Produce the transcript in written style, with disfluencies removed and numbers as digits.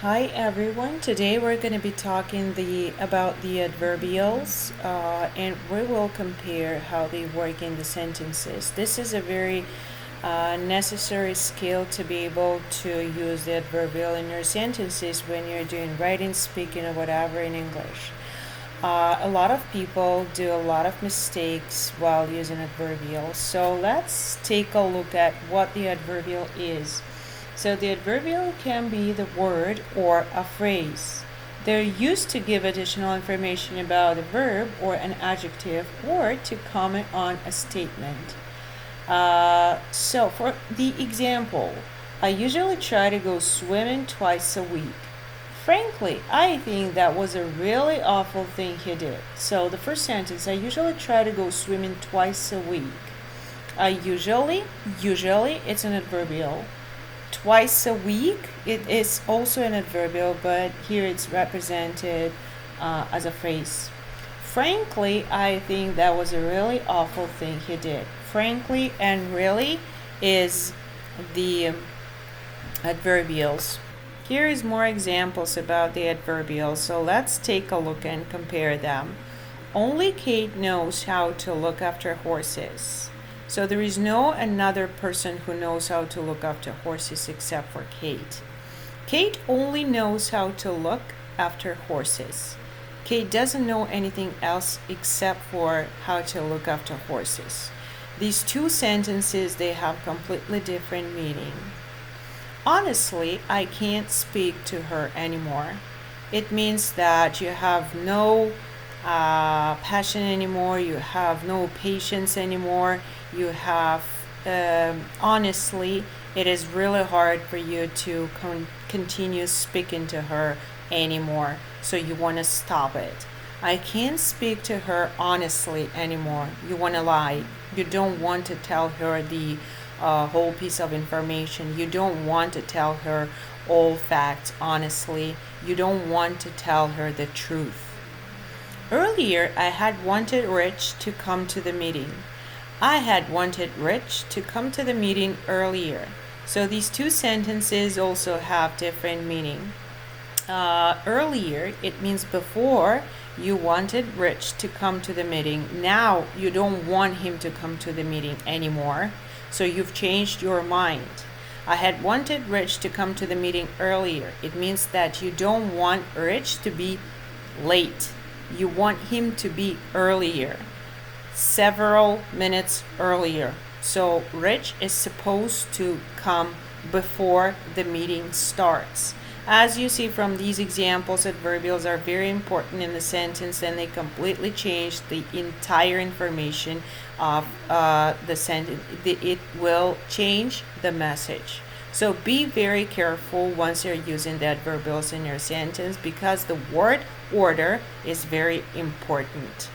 Hi everyone. Today we're going to be talking about the adverbials, and we will compare how they work in the sentences. This is a very necessary skill to be able to use the adverbial in your sentences when you're doing writing, speaking, or whatever in English. A lot of people do a lot of mistakes while using adverbials. So let's take a look at what the adverbial is. So the adverbial can be the word or a phrase. They're used to give additional information about a verb or an adjective or to comment on a statement. So for the example, I usually try to go swimming twice a week. Frankly, I think that was a really awful thing he did. So the first sentence, I usually try to go swimming twice a week. Usually, it's an adverbial. Twice a week, it is also an adverbial, but here it's represented as a phrase. Frankly, I think that was a really awful thing he did. Frankly and really is the adverbials. Here is more examples about the adverbials, so let's take a look and compare them. Only Kate knows how to look after horses. So there is no another person who knows how to look after horses except for Kate. Kate only knows how to look after horses. Kate doesn't know anything else except for how to look after horses. These two sentences, they have completely different meaning. Honestly, I can't speak to her anymore. It means that you have no passion anymore, you have no patience anymore, you have, honestly, it is really hard for you to continue speaking to her anymore, so you want to stop it. I can't speak to her honestly anymore. You want to lie. You don't want to tell her the whole piece of information. You don't want to tell her all facts honestly. You don't want to tell her the truth. Earlier, I had wanted Rich to come to the meeting. I had wanted Rich to come to the meeting earlier. So these two sentences also have different meaning. Earlier, it means before you wanted Rich to come to the meeting. Now you don't want him to come to the meeting anymore. So you've changed your mind. I had wanted Rich to come to the meeting earlier. It means that you don't want Rich to be late. You want him to be earlier, several minutes earlier. So Rich is supposed to come before the meeting starts. As you see from these examples, adverbials are very important in the sentence and they completely change the entire information of the sentence. It will change the message. So be very careful once you're using the adverbials in your sentence because the word order is very important.